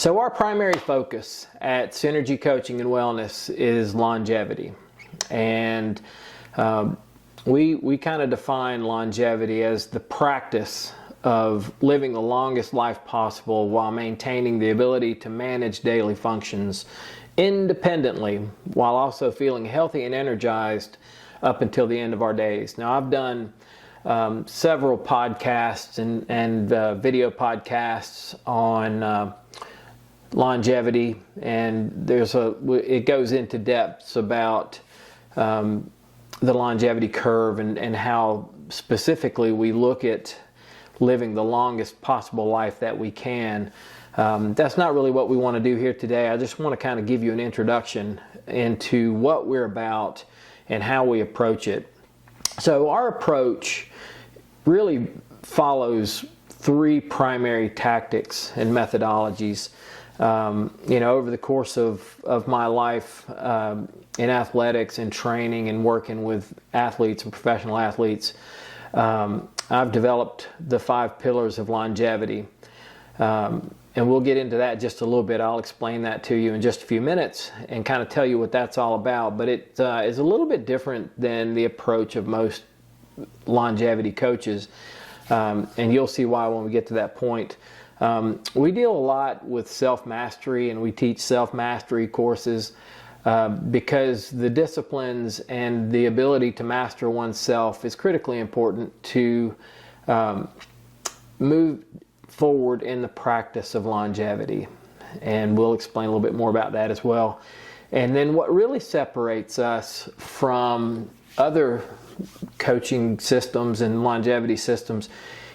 So our primary focus at SynerG Coaching and Wellness is longevity. And we kind of define longevity as the practice of living the longest life possible while maintaining the ability to manage daily functions independently while also feeling healthy and energized up until the end of our days. Now, I've done several podcasts and video podcasts on longevity, and it goes into depths about the longevity curve and how specifically we look at living the longest possible life that we can. That's not really what we want to do here today. I just want to kind of give you an introduction into what we're about and how we approach it. So our approach really follows three primary tactics and methodologies. Over the course of my life in athletics and training and working with athletes and professional athletes, I've developed the 5 pillars of longevity. And we'll get into that just a little bit. I'll explain that to you in just a few minutes and kind of tell you what that's all about. But it is a little bit different than the approach of most longevity coaches. And you'll see why when we get to that point. We deal a lot with self-mastery, and we teach self-mastery courses because the disciplines and the ability to master oneself is critically important to move forward in the practice of longevity. And we'll explain a little bit more about that as well. And then what really separates us from other coaching systems and longevity systems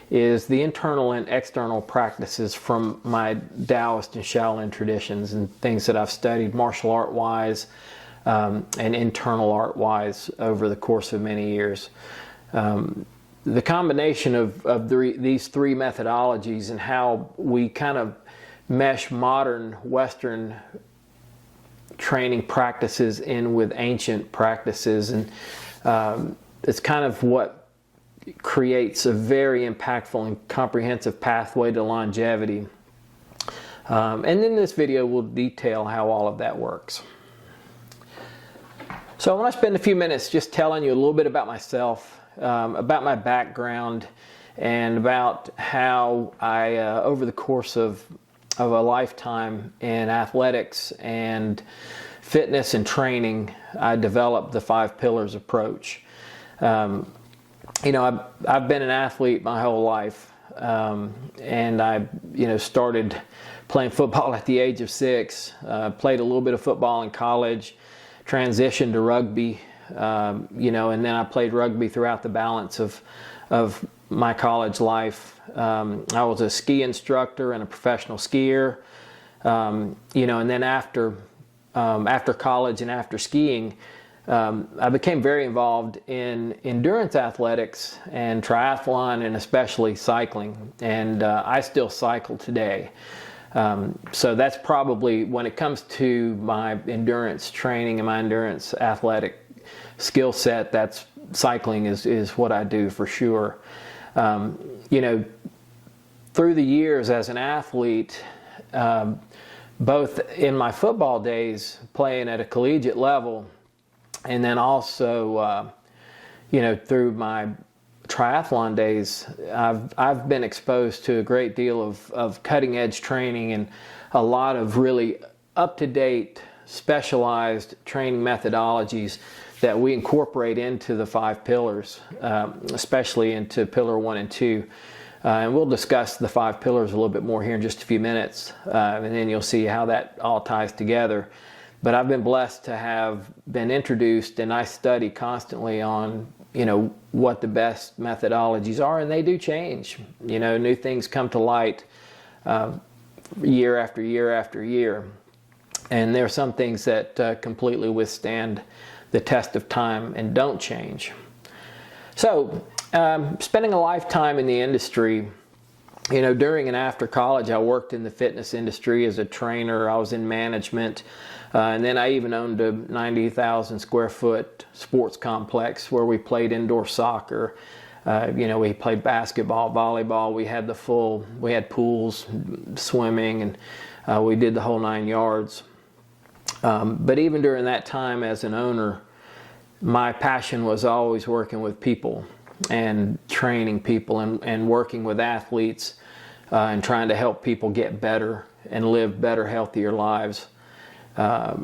is the internal and external practices from my Taoist and Shaolin traditions and things that I've studied martial art wise and internal art wise over the course of many years. The combination of these three methodologies and how we kind of mesh modern Western training practices in with ancient practices, and it's kind of what creates a very impactful and comprehensive pathway to longevity. And in this video, we'll detail how all of that works. So I want to spend a few minutes just telling you a little bit about myself, about my background, and about how I, over the course of a lifetime in athletics and fitness and training, I developed the 5 pillars approach. I've been an athlete my whole life, and I, started playing football at the age of 6, played a little bit of football in college, transitioned to rugby, and then I played rugby throughout the balance of my college life. I was a ski instructor and a professional skier, and then after college and after skiing, I became very involved in endurance athletics and triathlon, and especially cycling. And I still cycle today. So that's probably, when it comes to my endurance training and my endurance athletic skill set, that's cycling is what I do for sure. Through the years as an athlete, both in my football days playing at a collegiate level, and then also, through my triathlon days, I've been exposed to a great deal of cutting edge training and a lot of really up-to-date, specialized training methodologies that we incorporate into the 5 pillars, especially into pillar 1 and 2. And we'll discuss the 5 pillars a little bit more here in just a few minutes, and then you'll see how that all ties together. But I've been blessed to have been introduced, and I study constantly on, what the best methodologies are, and they do change. New things come to light year after year after year. And there are some things that completely withstand the test of time and don't change. So, spending a lifetime in the industry, during and after college, I worked in the fitness industry as a trainer. I was in management. And then I even owned a 90,000 square foot sports complex where we played indoor soccer. We played basketball, volleyball. We had pools, swimming, and we did the whole 9 yards. But even during that time as an owner, my passion was always working with people and training people and working with athletes and trying to help people get better and live better, healthier lives. At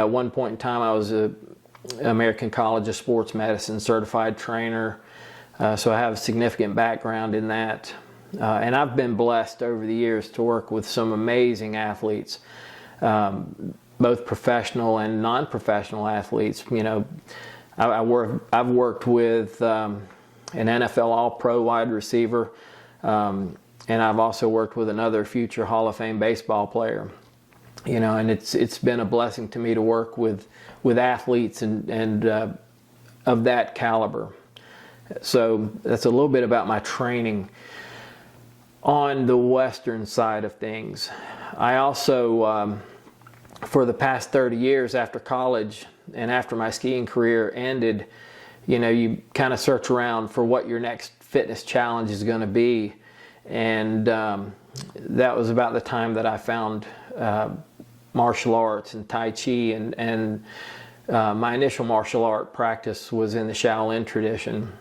one point in time, I was an American College of Sports Medicine certified trainer. So I have a significant background in that. And I've been blessed over the years to work with some amazing athletes, both professional and non-professional athletes. I've worked with an NFL All-Pro wide receiver, and I've also worked with another future Hall of Fame baseball player. And it's been a blessing to me to work with athletes and of that caliber. So that's a little bit about my training on the Western side of things. I also, for the past 30 years after college and after my skiing career ended, you kind of search around for what your next fitness challenge is going to be. And that was about the time that I found martial arts and Tai Chi. And my initial martial art practice was in the Shaolin tradition.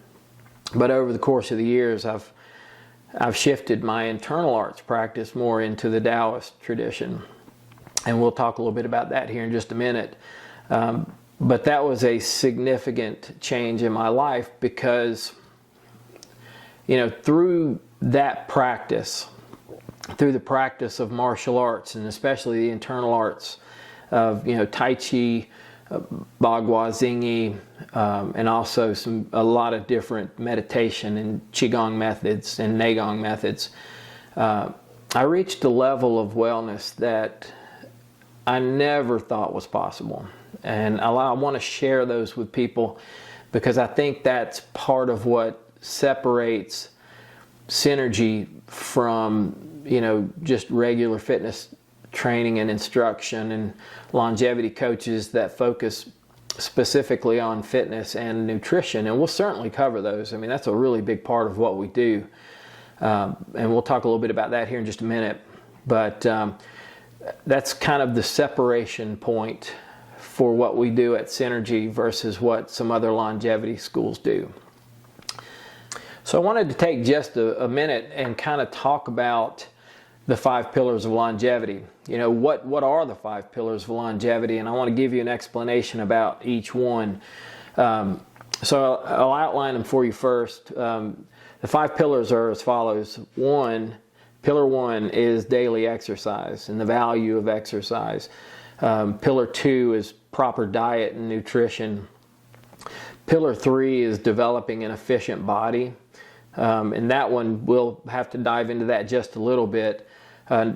But over the course of the years, I've shifted my internal arts practice more into the Taoist tradition. And we'll talk a little bit about that here in just a minute. But that was a significant change in my life because, through that practice, through the practice of martial arts, and especially the internal arts of, Tai Chi, Bagua Zingi, and also a lot of different meditation and Qigong methods and Neigong methods, I reached a level of wellness that I never thought was possible. And I want to share those with people because I think that's part of what separates SynerG from, just regular fitness training and instruction and longevity coaches that focus specifically on fitness and nutrition. And we'll certainly cover those. I mean, that's a really big part of what we do. And we'll talk a little bit about that here in just a minute. But that's kind of the separation point for what we do at SynerG versus what some other longevity schools do. So I wanted to take just a minute and kind of talk about the 5 pillars of longevity. What are the 5 pillars of longevity? And I want to give you an explanation about each one. So I'll outline them for you first. The 5 pillars are as follows. Pillar 1 is daily exercise and the value of exercise. Pillar 2 is proper diet and nutrition. Pillar 3 is developing an efficient body. And that one, we'll have to dive into that just a little bit.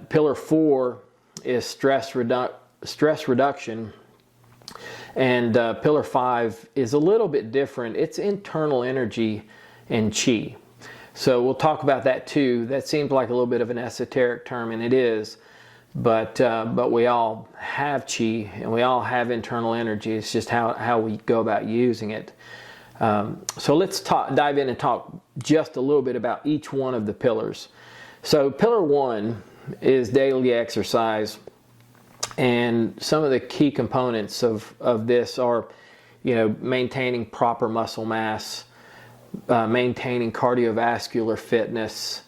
Pillar 4 is stress reduction. And pillar 5 is a little bit different. It's internal energy and Qi. So we'll talk about that too. That seems like a little bit of an esoteric term, and it is. But we all have Qi and we all have internal energy. It's just how we go about using it. So let's dive in and talk just a little bit about each one of the pillars. So pillar 1 is daily exercise. And some of the key components of this are, maintaining proper muscle mass, maintaining cardiovascular fitness,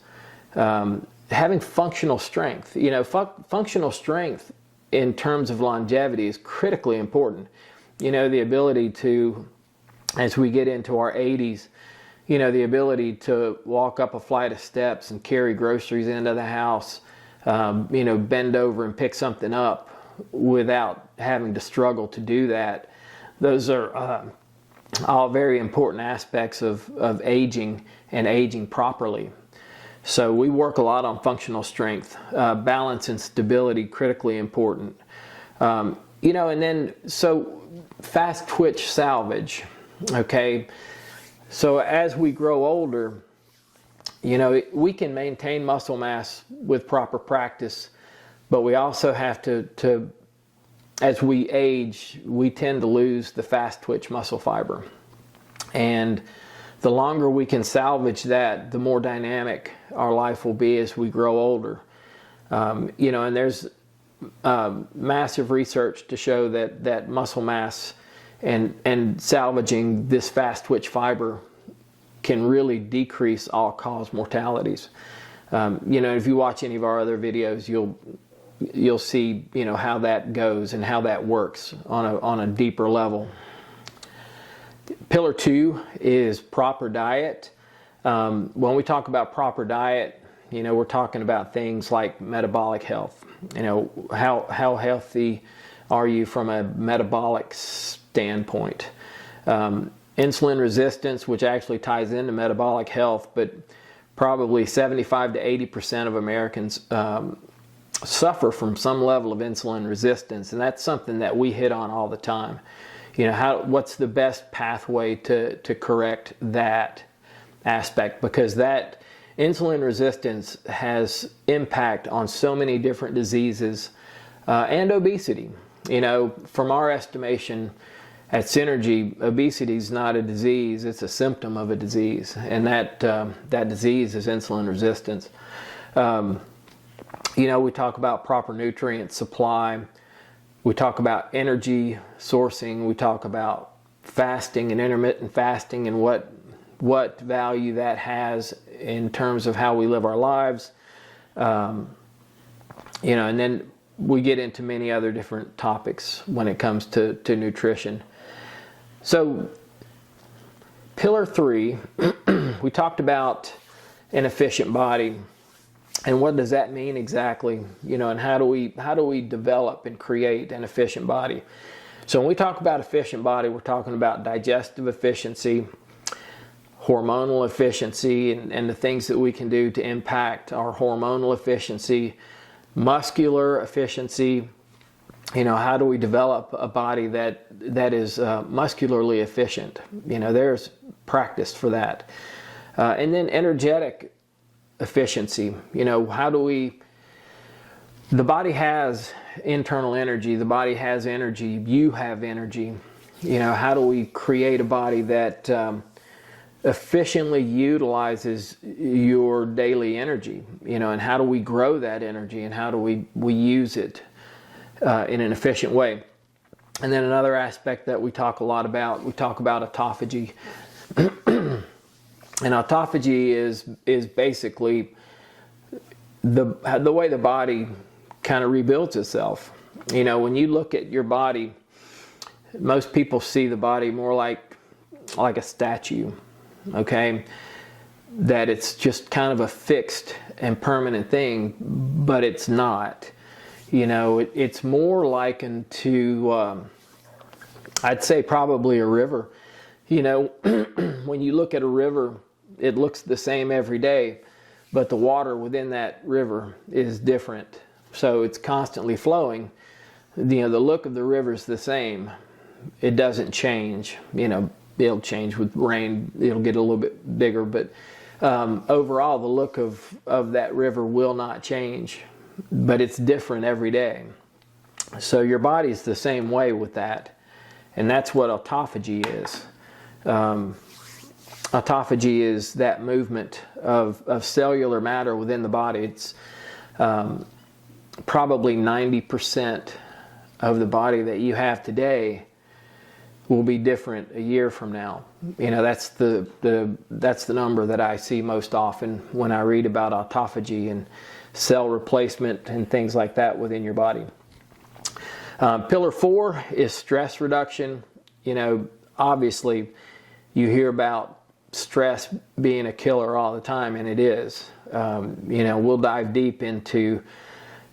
having functional strength. Functional strength in terms of longevity is critically important. The ability to, as we get into our 80s, the ability to walk up a flight of steps and carry groceries into the house, bend over and pick something up without having to struggle to do that. Those are all very important aspects of aging and aging properly. So we work a lot on functional strength, balance and stability, critically important. And then, so fast twitch salvage, okay? So as we grow older, we can maintain muscle mass with proper practice, but we also have to as we age, we tend to lose the fast twitch muscle fiber. And the longer we can salvage that, the more dynamic our life will be as we grow older. You know, and there's massive research to show that muscle mass and salvaging this fast twitch fiber can really decrease all-cause mortalities. You know, if you watch any of our other videos, you'll see, you know, how that goes and how that works on a deeper level. Pillar 2 is proper diet. When we talk about proper diet, you know, we're talking about things like metabolic health. You know, how healthy are you from a metabolic standpoint? Insulin resistance, which actually ties into metabolic health, but probably 75 to 80% of Americans suffer from some level of insulin resistance, and that's something that we hit on all the time. You know, what's the best pathway to correct that aspect? Because that insulin resistance has impact on so many different diseases and obesity. You know, from our estimation at SynerG, obesity is not a disease, it's a symptom of a disease, and that disease is insulin resistance. You know, we talk about proper nutrient supply, we talk about energy sourcing, we talk about fasting and intermittent fasting and what value that has in terms of how we live our lives. You know, and then we get into many other different topics when it comes to nutrition. So, pillar 3, we talked about an efficient body, and what does that mean exactly? You know, and how do we develop and create an efficient body? So when we talk about efficient body, we're talking about digestive efficiency, hormonal efficiency, and the things that we can do to impact our hormonal efficiency, muscular efficiency. You know, how do we develop a body that is muscularly efficient? You know, there's practice for that. And then energetic efficiency. You know, the body has internal energy, the body has energy, you have energy. You know, how do we create a body that efficiently utilizes your daily energy? You know, and how do we grow that energy, and how do we use it in an efficient way? And then another aspect that we talk a lot about, we talk about autophagy. And autophagy is basically the way the body kind of rebuilds itself. You know, when you look at your body, most people see the body more like a statue, okay? That it's just kind of a fixed and permanent thing, but it's not. You know, it's more likened to, I'd say probably a river. You know, when you look at a river, it looks the same every day, but the water within that river is different. So it's constantly flowing. You know, the look of the river is the same. It doesn't change. You know, it'll change with rain. It'll get a little bit bigger, but overall, the look of that river will not change, but it's different every day. So your body's the same way with that, and that's what autophagy is. Autophagy is that movement of cellular matter within the body. It's probably 90% of the body that you have today will be different a year from now. You know, that's the number that I see most often when I read about autophagy and cell replacement and things like that within your body. Pillar 4 is stress reduction. You know, obviously you hear about stress being a killer all the time, and it is. You know, we'll dive deep into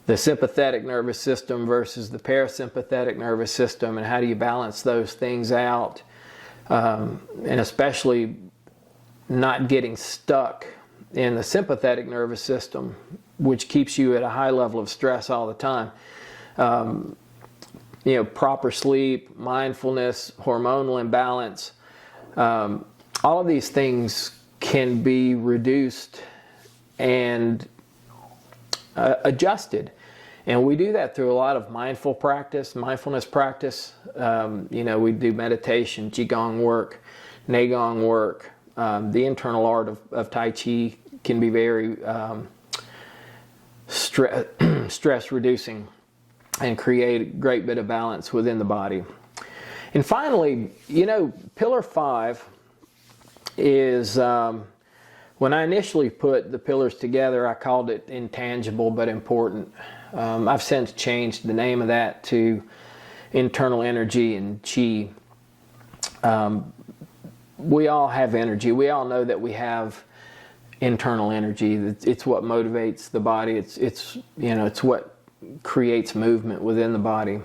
the sympathetic nervous system versus the parasympathetic nervous system, and how do you balance those things out, and especially not getting stuck in the sympathetic nervous system, which keeps you at a high level of stress all the time. You know, proper sleep, mindfulness, hormonal imbalance, all of these things can be reduced and adjusted. And we do that through a lot of mindfulness practice. You know, we do meditation, qigong work, neigong work, the internal art of Tai Chi can be very stress reducing and create a great bit of balance within the body. And finally, pillar 5 is, when I initially put the pillars together, I called it intangible but important. I've since changed the name of that to internal energy and chi. We all have energy. We all know that we have internal energy. It's what motivates the body. It's what creates movement within the body.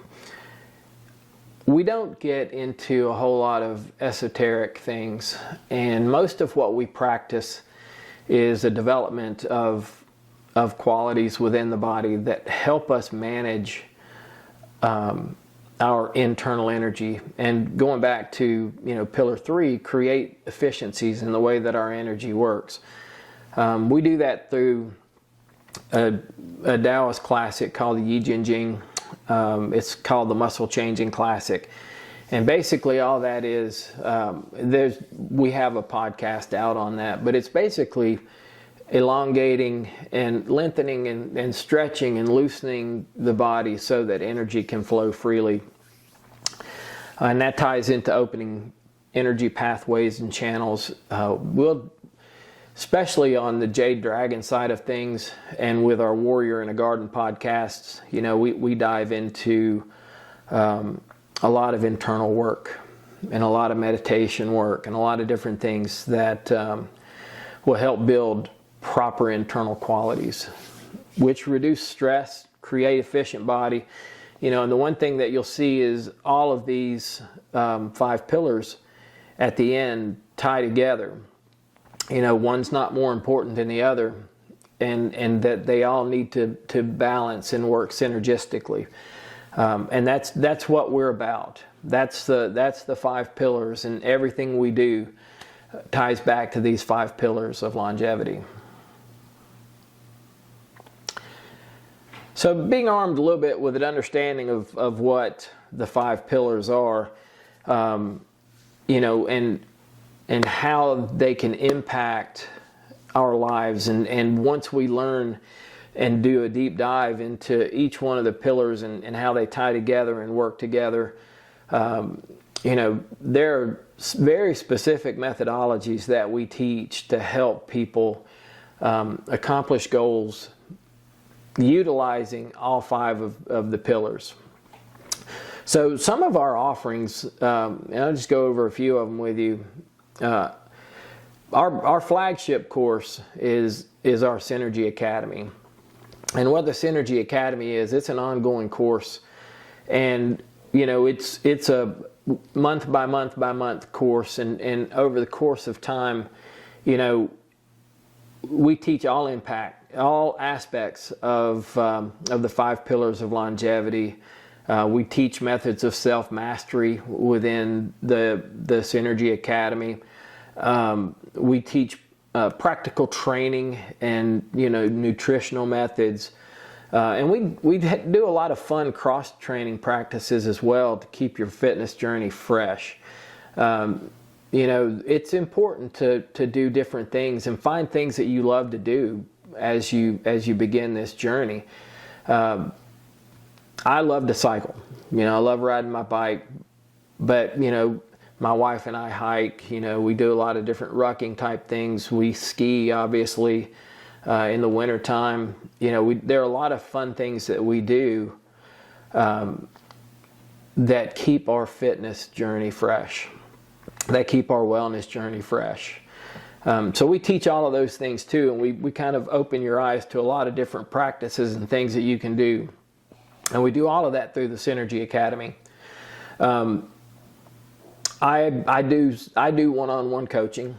We don't get into a whole lot of esoteric things, and most of what we practice is a development of qualities within the body that help us manage our internal energy. And going back to pillar 3, create efficiencies in the way that our energy works. We do that through a Taoist classic called the Yi Jin Jing. It's called the Muscle Changing Classic. And basically all that is, we have a podcast out on that, but it's basically elongating and lengthening and stretching and loosening the body so that energy can flow freely. And that ties into opening energy pathways and channels. Especially on the Jade Dragon side of things, and with our Warrior in a Garden podcasts, we dive into a lot of internal work and a lot of meditation work and a lot of different things that will help build proper internal qualities, which reduce stress, create efficient body. And the one thing that you'll see is all of these 5 pillars at the end tie together. One's not more important than the other, and that they all need to balance and work synergistically. And that's what we're about. That's the 5 pillars, and everything we do ties back to these 5 pillars of longevity. So being armed a little bit with an understanding of what the 5 pillars are, and how they can impact our lives. And once we learn and do a deep dive into each one of the pillars and how they tie together and work together, there are very specific methodologies that we teach to help people accomplish goals utilizing all 5 of the pillars. So some of our offerings, and I'll just go over a few of them with you. Our flagship course is our SynerG Academy. And what the SynerG Academy is, it's an ongoing course. And, it's a month by month course. And over the course of time, we teach all aspects of the 5 pillars of longevity. We teach methods of self-mastery within the SynerG Academy. We teach practical training and nutritional methods, and we do a lot of fun cross-training practices as well to keep your fitness journey fresh. It's important to do different things and find things that you love to do as you begin this journey. I love to cycle. I love riding my bike, but my wife and I hike. We do a lot of different rucking type things. We ski, obviously, in the winter time. There are a lot of fun things that we do that keep our fitness journey fresh, that keep our wellness journey fresh. So we teach all of those things too, and we kind of open your eyes to a lot of different practices and things that you can do. And we do all of that through the SynerG Academy. I do one-on-one coaching.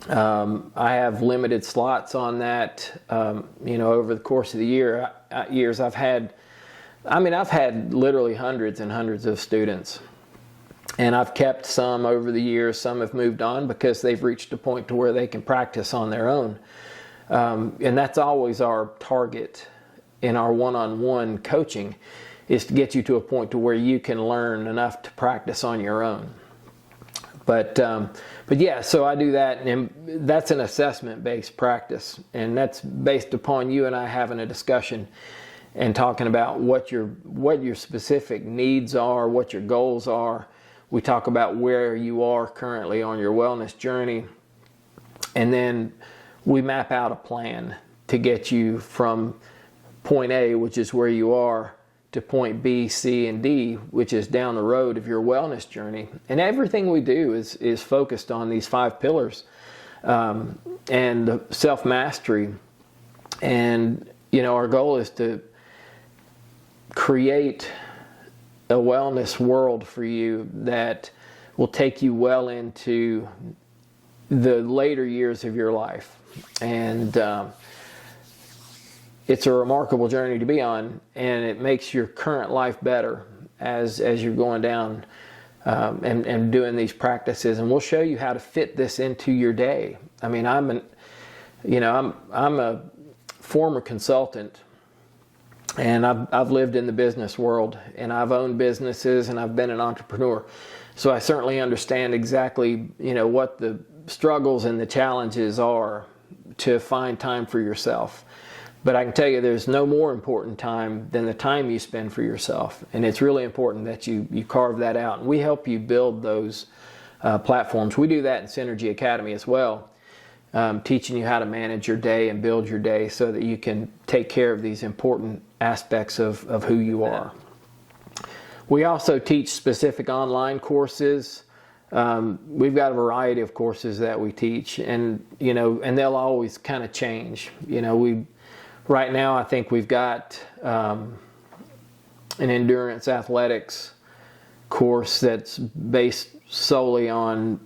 I have limited slots on that. Over the course of the years, I've had literally hundreds and hundreds of students. And I've kept some over the years. Some have moved on because they've reached a point to where they can practice on their own. And that's always our target in our one-on-one coaching, is to get you to a point to where you can learn enough to practice on your own. But yeah, so I do that, and that's an assessment-based practice, and that's based upon you and I having a discussion and talking about what your specific needs are, what your goals are. We talk about where you are currently on your wellness journey, and then we map out a plan to get you from point A, which is where you are, to point B, C, and D, which is down the road of your wellness journey. And everything we do is focused on these 5 pillars, and self-mastery. And, our goal is to create a wellness world for you that will take you well into the later years of your life. And it's a remarkable journey to be on, and it makes your current life better as you're going down and doing these practices. And we'll show you how to fit this into your day. I mean, I'm a former consultant, and I've lived in the business world, and I've owned businesses, and I've been an entrepreneur. So I certainly understand exactly, what the struggles and the challenges are to find time for yourself. But I can tell you there's no more important time than the time you spend for yourself. And it's really important that you carve that out. And we help you build those platforms. We do that in SynerG Academy as well, teaching you how to manage your day and build your day so that you can take care of these important aspects of who you are. We also teach specific online courses. We've got a variety of courses that we teach, and and they'll always kind of change. Right now, I think we've got an endurance athletics course that's based solely on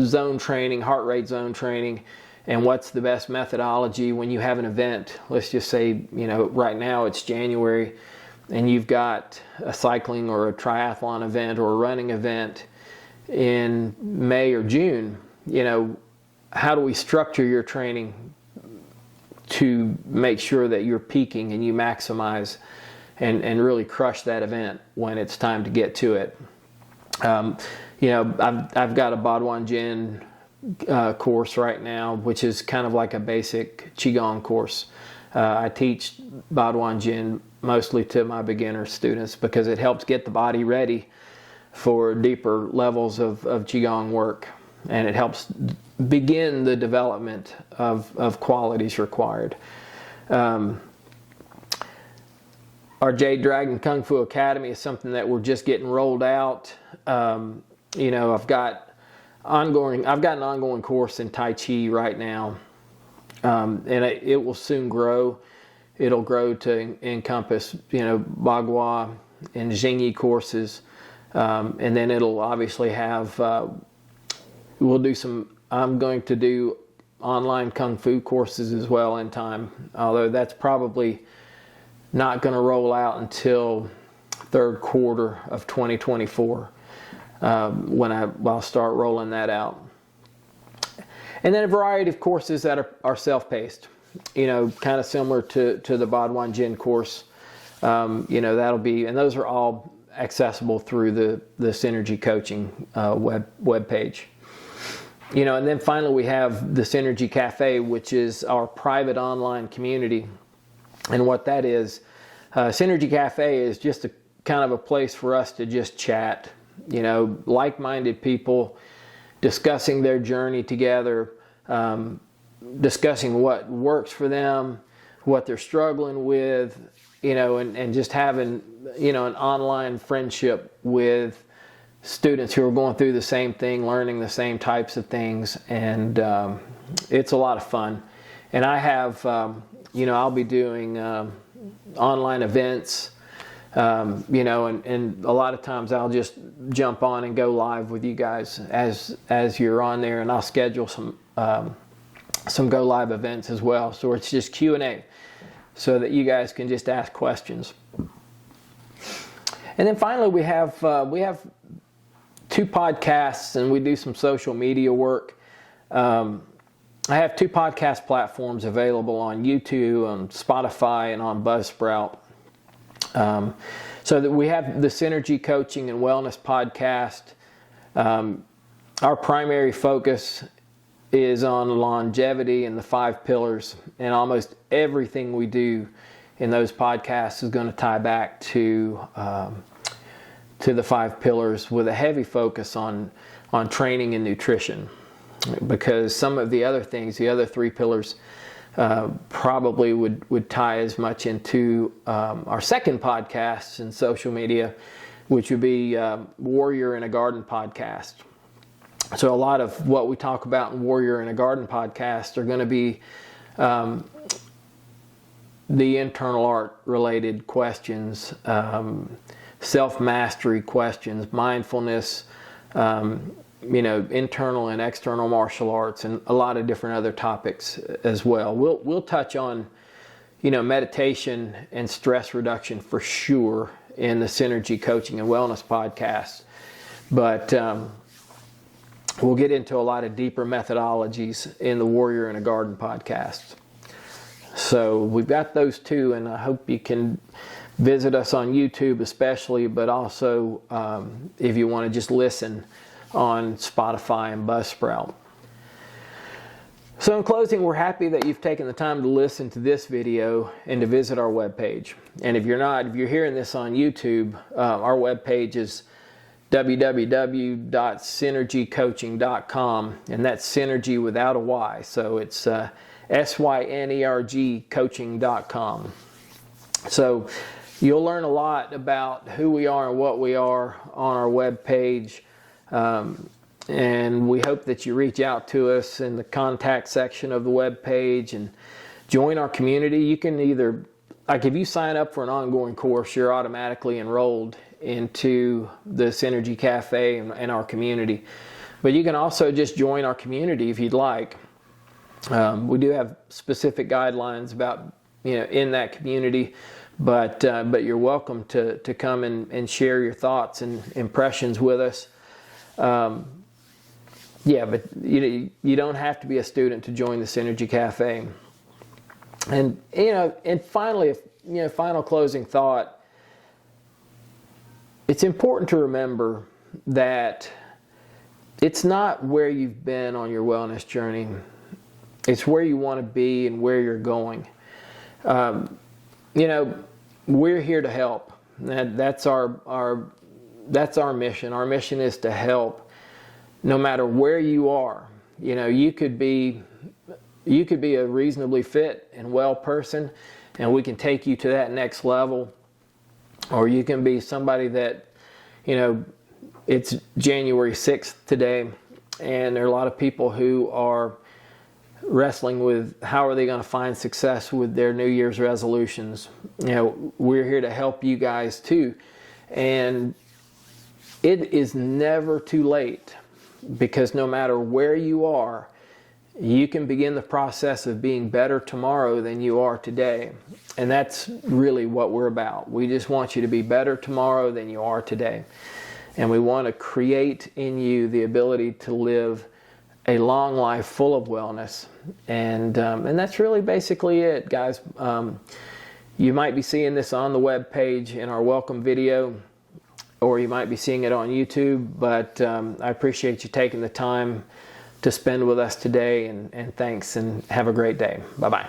zone training, heart rate zone training, and what's the best methodology when you have an event. Let's just say right now it's January, and you've got a cycling or a triathlon event or a running event in May or June. How do we structure your training to make sure that you're peaking and you maximize and really crush that event when it's time to get to it? I've got a Badwan Jin course right now, which is kind of like a basic Qigong course. I teach Badwan Jin mostly to my beginner students because it helps get the body ready for deeper levels of Qigong work, and it helps begin the development of qualities required. Our Jade Dragon Kung Fu Academy is something that we're just getting rolled out. I've got an ongoing course in Tai Chi right now, and it will soon grow. It'll grow to encompass Bagua and Jingyi courses, and then it'll obviously have. I'm going to do online Kung Fu courses as well in time, although that's probably not going to roll out until third quarter of 2024 when I'll start rolling that out. And then a variety of courses that are self-paced, kind of similar to the Badwan Jin course. That'll be, and those are all accessible through the SynerG Coaching web page. And then finally we have the SynerG Cafe, which is our private online community. And what that is, SynerG Cafe is just a kind of a place for us to just chat, like-minded people discussing their journey together, discussing what works for them, what they're struggling with, and just having, an online friendship with students who are going through the same thing, learning the same types of things, and it's a lot of fun. And I have, I'll be doing online events, and a lot of times I'll just jump on and go live with you guys as you're on there, and I'll schedule some go live events as well. So it's just Q&A, so that you guys can just ask questions. And then finally we have 2 podcasts, and we do some social media work. I have 2 podcast platforms available on YouTube, on Spotify, and on Buzzsprout. So that we have the SynerG Coaching and Wellness podcast. our primary focus is on longevity and the 5 pillars, and almost everything we do in those podcasts is going to tie back to the 5 pillars, with a heavy focus on training and nutrition, because some of the other things, the other 3 pillars, probably would tie as much into our second podcast in social media, which would be Warrior in a Garden podcast. So a lot of what we talk about in Warrior in a Garden podcast are going to be the internal art related questions, self-mastery questions, mindfulness, internal and external martial arts, and a lot of different other topics as well. We'll touch on, meditation and stress reduction for sure in the SynerG Coaching and Wellness podcast, but we'll get into a lot of deeper methodologies in the Warrior in a Garden podcast. So we've got those 2, and I hope you can visit us on YouTube especially, but also if you want to just listen on Spotify and Buzzsprout. So in closing, we're happy that you've taken the time to listen to this video and to visit our webpage. And if you're hearing this on YouTube, our webpage is www.synergcoaching.com, and that's Synergy without a Y. So it's SYNERG coaching.com. So you'll learn a lot about who we are and what we are on our webpage. And we hope that you reach out to us in the contact section of the webpage and join our community. You can either, if you sign up for an ongoing course, you're automatically enrolled into the SynerG Cafe and our community. But you can also just join our community if you'd like. We do have specific guidelines about, in that community, but you're welcome to come and share your thoughts and impressions with us. But you don't have to be a student to join the SynerG Cafe. And and finally, final closing thought. It's important to remember that it's not where you've been on your wellness journey. It's where you want to be and where you're going. We're here to help. That's our mission. Our mission is to help, no matter where you are. You could be a reasonably fit and well person, and we can take you to that next level. Or you can be somebody that, it's January 6th today, and there are a lot of people who are wrestling with how are they going to find success with their New Year's resolutions. We're here to help you guys too. And it is never too late, because no matter where you are, you can begin the process of being better tomorrow than you are today. And that's really what we're about. We just want you to be better tomorrow than you are today. And we want to create in you the ability to live a long life full of wellness. And that's really basically it, guys. You might be seeing this on the webpage in our welcome video, or you might be seeing it on YouTube, but I appreciate you taking the time to spend with us today, and thanks, and have a great day. Bye-bye.